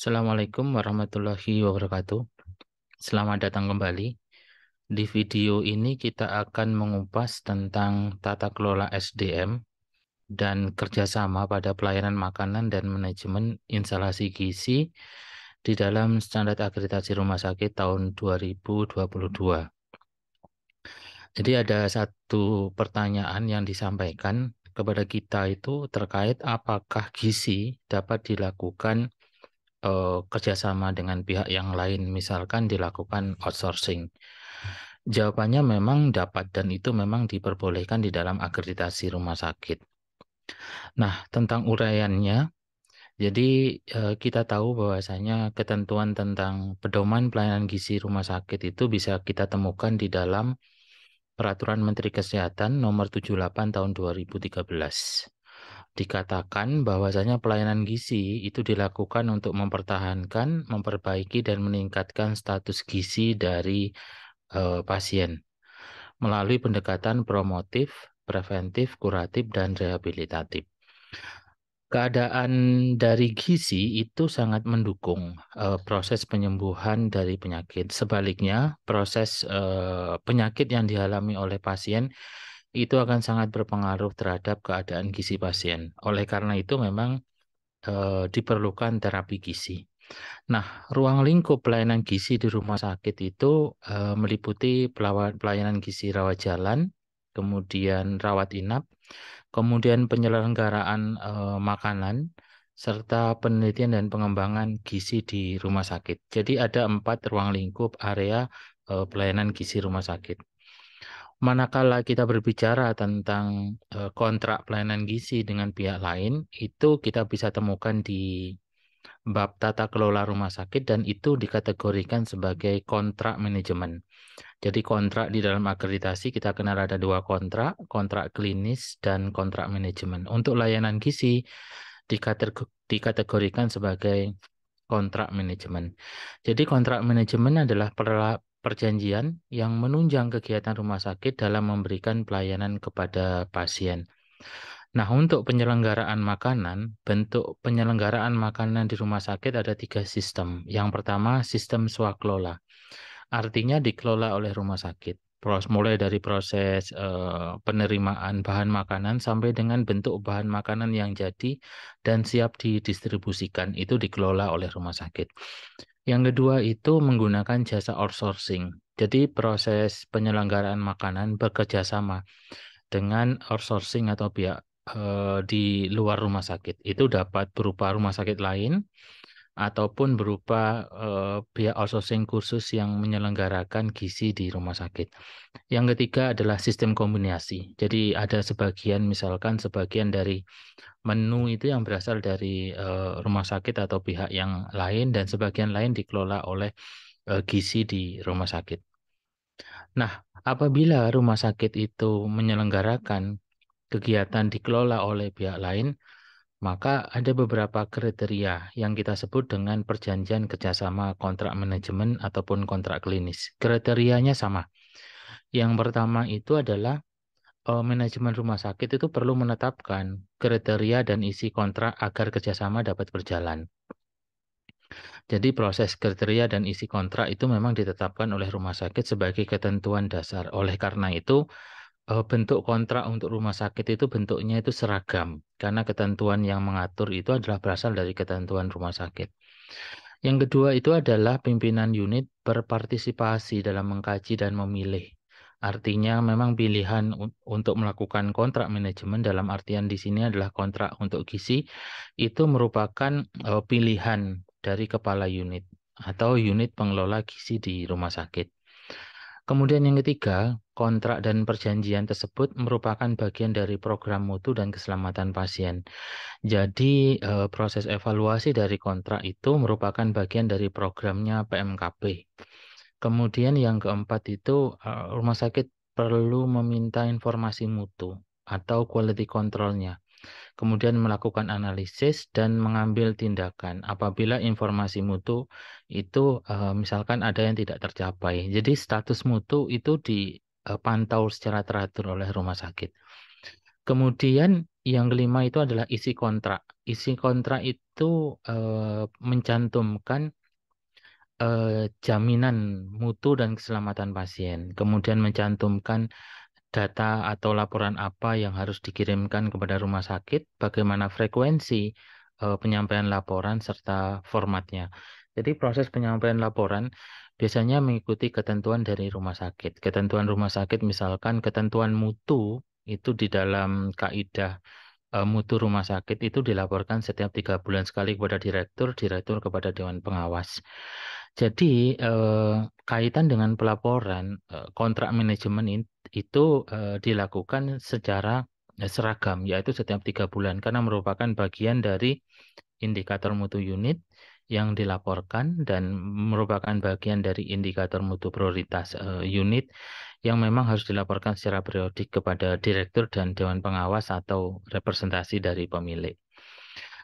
Assalamualaikum warahmatullahi wabarakatuh. Selamat datang kembali. Di video ini kita akan mengupas tentang tata kelola SDM dan kerjasama pada pelayanan makanan dan manajemen instalasi gizi di dalam standar akreditasi rumah sakit tahun 2022. Jadi ada satu pertanyaan yang disampaikan kepada kita itu terkait apakah gizi dapat dilakukan kerjasama dengan pihak yang lain, misalkan dilakukan outsourcing. Jawabannya memang dapat dan itu memang diperbolehkan di dalam akreditasi rumah sakit. Nah, tentang uraiannya, jadi kita tahu bahwasanya ketentuan tentang pedoman pelayanan gizi rumah sakit itu bisa kita temukan di dalam Peraturan Menteri Kesehatan Nomor 78 Tahun 2013. Dikatakan bahwasanya pelayanan gizi itu dilakukan untuk mempertahankan, memperbaiki, dan meningkatkan status gizi dari pasien melalui pendekatan promotif, preventif, kuratif, dan rehabilitatif. Keadaan dari gizi itu sangat mendukung proses penyembuhan dari penyakit. Sebaliknya, proses penyakit yang dialami oleh pasien itu akan sangat berpengaruh terhadap keadaan gizi pasien. Oleh karena itu memang diperlukan terapi gizi. Nah, ruang lingkup pelayanan gizi di rumah sakit itu meliputi pelayanan gizi rawat jalan, kemudian rawat inap, kemudian penyelenggaraan makanan, serta penelitian dan pengembangan gizi di rumah sakit. Jadi ada 4 ruang lingkup area pelayanan gizi rumah sakit. Manakala kita berbicara tentang kontrak pelayanan gizi dengan pihak lain, itu kita bisa temukan di bab tata kelola rumah sakit dan itu dikategorikan sebagai kontrak manajemen. Jadi kontrak di dalam akreditasi kita kenal ada 2 kontrak, kontrak klinis dan kontrak manajemen. Untuk layanan gizi dikategorikan sebagai kontrak manajemen. Jadi kontrak manajemen adalah perjanjian yang menunjang kegiatan rumah sakit dalam memberikan pelayanan kepada pasien. Nah, untuk penyelenggaraan makanan, bentuk penyelenggaraan makanan di rumah sakit ada 3 sistem. Yang pertama, sistem swakelola. Artinya dikelola oleh rumah sakit. Mulai dari proses penerimaan bahan makanan sampai dengan bentuk bahan makanan yang jadi dan siap didistribusikan. Itu dikelola oleh rumah sakit. Yang kedua itu menggunakan jasa outsourcing. Jadi proses penyelenggaraan makanan bekerja sama dengan outsourcing atau pihak di luar rumah sakit. Itu dapat berupa rumah sakit lain ataupun berupa pihak outsourcing khusus yang menyelenggarakan gizi di rumah sakit. Yang ketiga adalah sistem kombinasi. Jadi ada sebagian dari menu itu yang berasal dari rumah sakit atau pihak yang lain dan sebagian lain dikelola oleh gizi di rumah sakit. Nah, apabila rumah sakit itu menyelenggarakan kegiatan dikelola oleh pihak lain, maka ada beberapa kriteria yang kita sebut dengan perjanjian kerjasama kontrak manajemen ataupun kontrak klinis. Kriterianya sama. Yang pertama itu adalah manajemen rumah sakit itu perlu menetapkan kriteria dan isi kontrak agar kerjasama dapat berjalan. Jadi proses kriteria dan isi kontrak itu memang ditetapkan oleh rumah sakit sebagai ketentuan dasar. Oleh karena itu, bentuk kontrak untuk rumah sakit itu bentuknya itu seragam karena ketentuan yang mengatur itu adalah berasal dari ketentuan rumah sakit. Yang kedua itu adalah pimpinan unit berpartisipasi dalam mengkaji dan memilih. Artinya memang pilihan untuk melakukan kontrak manajemen dalam artian di sini adalah kontrak untuk gizi itu merupakan pilihan dari kepala unit atau unit pengelola gizi di rumah sakit. Kemudian yang ketiga, kontrak dan perjanjian tersebut merupakan bagian dari program mutu dan keselamatan pasien. Jadi proses evaluasi dari kontrak itu merupakan bagian dari programnya PMKP. Kemudian yang keempat itu rumah sakit perlu meminta informasi mutu atau quality control-nya. Kemudian melakukan analisis dan mengambil tindakan apabila informasi mutu itu misalkan ada yang tidak tercapai. Jadi status mutu itu dipantau secara teratur oleh rumah sakit. Kemudian yang kelima itu adalah isi kontrak. isi kontrak itu mencantumkan jaminan mutu dan keselamatan pasien, kemudian mencantumkan data atau laporan apa yang harus dikirimkan kepada rumah sakit, bagaimana frekuensi penyampaian laporan serta formatnya. Jadi proses penyampaian laporan biasanya mengikuti ketentuan dari rumah sakit. Ketentuan rumah sakit misalkan ketentuan mutu itu di dalam kaidah mutu rumah sakit itu dilaporkan setiap 3 bulan sekali kepada direktur, direktur kepada dewan pengawas. Jadi kaitan dengan pelaporan kontrak manajemen itu dilakukan secara seragam, yaitu setiap 3 bulan karena merupakan bagian dari indikator mutu unit yang dilaporkan dan merupakan bagian dari indikator mutu prioritas unit yang memang harus dilaporkan secara periodik kepada direktur dan dewan pengawas atau representasi dari pemilik.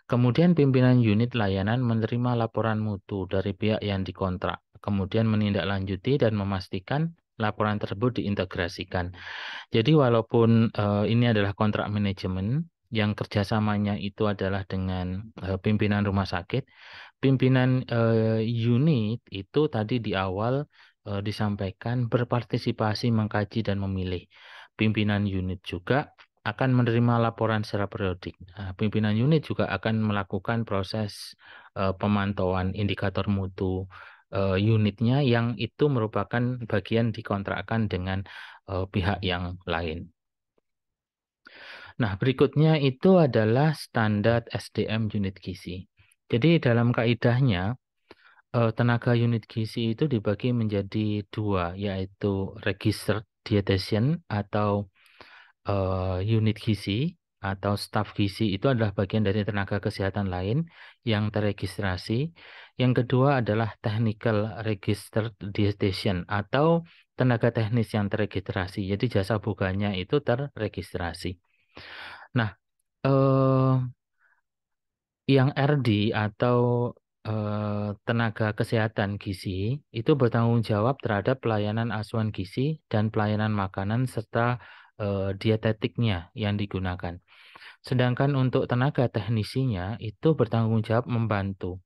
Kemudian pimpinan unit layanan menerima laporan mutu dari pihak yang dikontrak, kemudian menindaklanjuti dan memastikan laporan tersebut diintegrasikan. Jadi walaupun ini adalah kontrak manajemen, yang kerjasamanya itu adalah dengan pimpinan rumah sakit, pimpinan unit itu tadi di awal disampaikan berpartisipasi mengkaji dan memilih. Pimpinan unit juga akan menerima laporan secara periodik. Nah, pimpinan unit juga akan melakukan proses pemantauan indikator mutu unitnya yang itu merupakan bagian dikontrakkan dengan pihak yang lain. Nah, berikutnya itu adalah standar SDM unit gizi. Jadi dalam kaidahnya tenaga unit gizi itu dibagi menjadi dua, yaitu registered dietitian atau unit gizi atau staf gizi itu adalah bagian dari tenaga kesehatan lain yang terregistrasi. Yang kedua adalah technical registered dietitian atau tenaga teknis yang terregistrasi. Jadi jasa buganya itu terregistrasi. Nah, eh, yang RD atau tenaga kesehatan gizi itu bertanggung jawab terhadap pelayanan asuhan gizi dan pelayanan makanan serta dietetiknya yang digunakan. Sedangkan untuk tenaga teknisinya itu bertanggung jawab membantu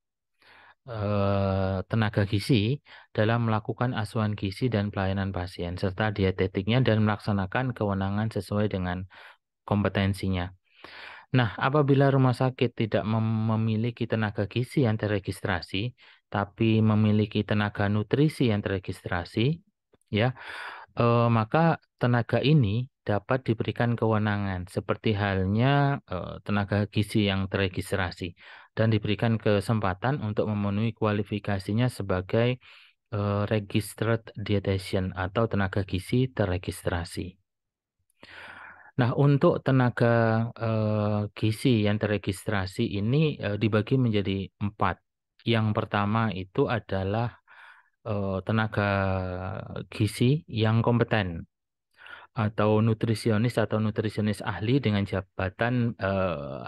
tenaga gizi dalam melakukan asuhan gizi dan pelayanan pasien serta dietetiknya dan melaksanakan kewenangan sesuai dengan kompetensinya. Nah, apabila rumah sakit tidak memiliki tenaga gizi yang terregistrasi, tapi memiliki tenaga nutrisi yang terregistrasi, ya, maka tenaga ini dapat diberikan kewenangan seperti halnya tenaga gizi yang terregistrasi dan diberikan kesempatan untuk memenuhi kualifikasinya sebagai registered dietitian atau tenaga gizi terregistrasi. Nah, untuk tenaga gizi yang terregistrasi ini dibagi menjadi 4. Yang pertama itu adalah tenaga gizi yang kompeten atau nutrisionis ahli dengan jabatan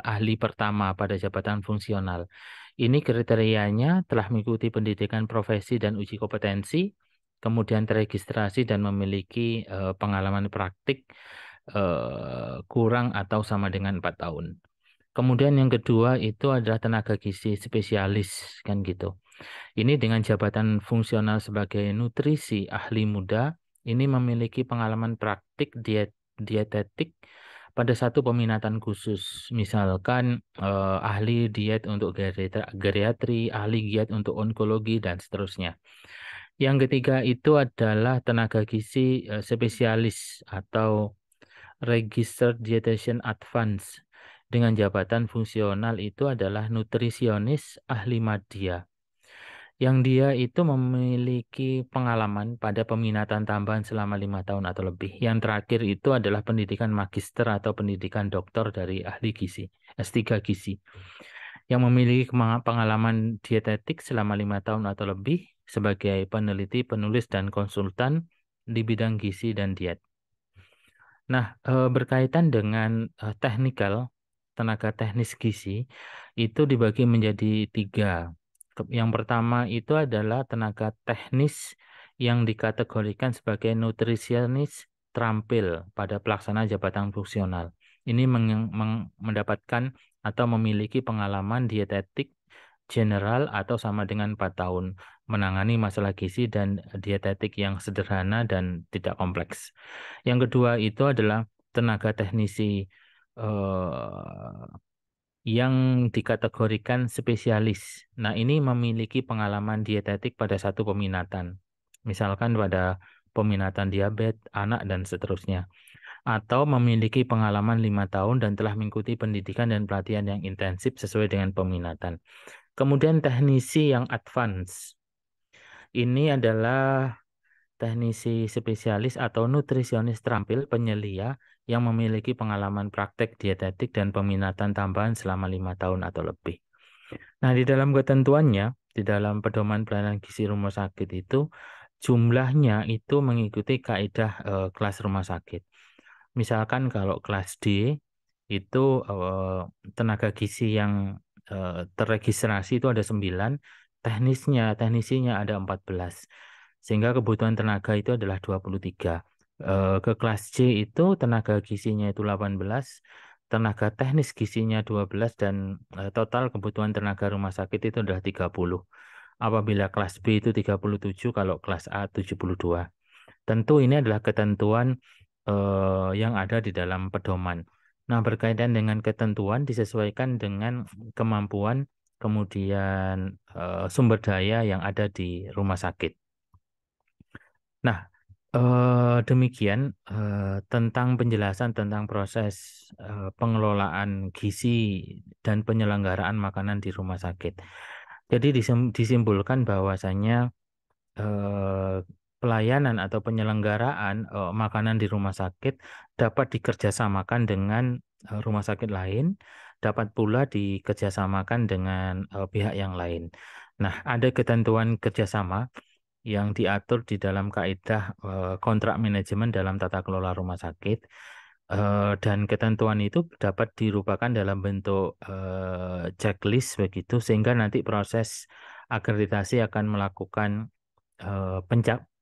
ahli pertama pada jabatan fungsional. Ini kriterianya telah mengikuti pendidikan profesi dan uji kompetensi, kemudian terregistrasi dan memiliki pengalaman praktik kurang atau sama dengan 4 tahun. Kemudian yang kedua itu adalah tenaga gizi spesialis kan gitu. Ini dengan jabatan fungsional sebagai nutrisi ahli muda, ini memiliki pengalaman praktik dietetik pada satu peminatan khusus. Misalkan ahli diet untuk geriatri, ahli diet untuk onkologi dan seterusnya. Yang ketiga itu adalah tenaga gizi spesialis atau Registered Dietitian Advance dengan jabatan fungsional itu adalah nutrisionis ahli madya yang dia itu memiliki pengalaman pada peminatan tambahan selama 5 tahun atau lebih. Yang terakhir itu adalah pendidikan magister atau pendidikan doktor dari ahli gizi, S3 gizi, yang memiliki pengalaman dietetik selama 5 tahun atau lebih sebagai peneliti, penulis, dan konsultan di bidang gizi dan diet. Nah, berkaitan dengan teknikal, tenaga teknis gizi, itu dibagi menjadi 3. Yang pertama itu adalah tenaga teknis yang dikategorikan sebagai nutrisionis terampil pada pelaksanaan jabatan fungsional. Ini mendapatkan atau memiliki pengalaman dietetik general atau sama dengan 4 tahun menangani masalah gizi dan dietetik yang sederhana dan tidak kompleks. Yang kedua itu adalah tenaga teknisi eh, yang dikategorikan spesialis. Nah, ini memiliki pengalaman dietetik pada satu peminatan. Misalkan pada peminatan diabetes, anak, dan seterusnya. Atau memiliki pengalaman 5 tahun dan telah mengikuti pendidikan dan pelatihan yang intensif sesuai dengan peminatan. Kemudian teknisi yang advance. Ini adalah teknisi spesialis atau nutrisionis terampil penyelia yang memiliki pengalaman praktek dietetik dan peminatan tambahan selama 5 tahun atau lebih. Nah, di dalam ketentuannya, di dalam pedoman pelayanan gizi rumah sakit itu, jumlahnya itu mengikuti kaidah kelas rumah sakit. Misalkan kalau kelas D itu tenaga gizi yang terregistrasi itu ada 9, teknisinya ada 14. Sehingga kebutuhan tenaga itu adalah 23. Ke kelas C itu tenaga gizinya itu 18, tenaga teknis gizinya 12 dan total kebutuhan tenaga rumah sakit itu adalah 30. Apabila kelas B itu 37, kalau kelas A 72. Tentu ini adalah ketentuan yang ada di dalam pedoman. Nah, berkaitan dengan ketentuan disesuaikan dengan kemampuan kemudian sumber daya yang ada di rumah sakit. Nah, demikian tentang penjelasan tentang proses pengelolaan gizi dan penyelenggaraan makanan di rumah sakit. Jadi disimpulkan bahwasanya eh, pelayanan atau penyelenggaraan makanan di rumah sakit dapat dikerjasamakan dengan rumah sakit lain, dapat pula dikerjasamakan dengan pihak yang lain. Nah, ada ketentuan kerjasama yang diatur di dalam kaidah kontrak manajemen dalam tata kelola rumah sakit. Dan ketentuan itu dapat dirupakan dalam bentuk checklist begitu sehingga nanti proses akreditasi akan melakukan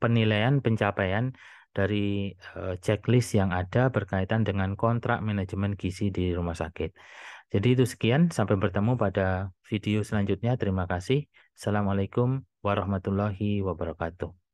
penilaian pencapaian dari checklist yang ada berkaitan dengan kontrak manajemen gizi di rumah sakit. Jadi itu sekian, sampai bertemu pada video selanjutnya. Terima kasih. Assalamualaikum warahmatullahi wabarakatuh.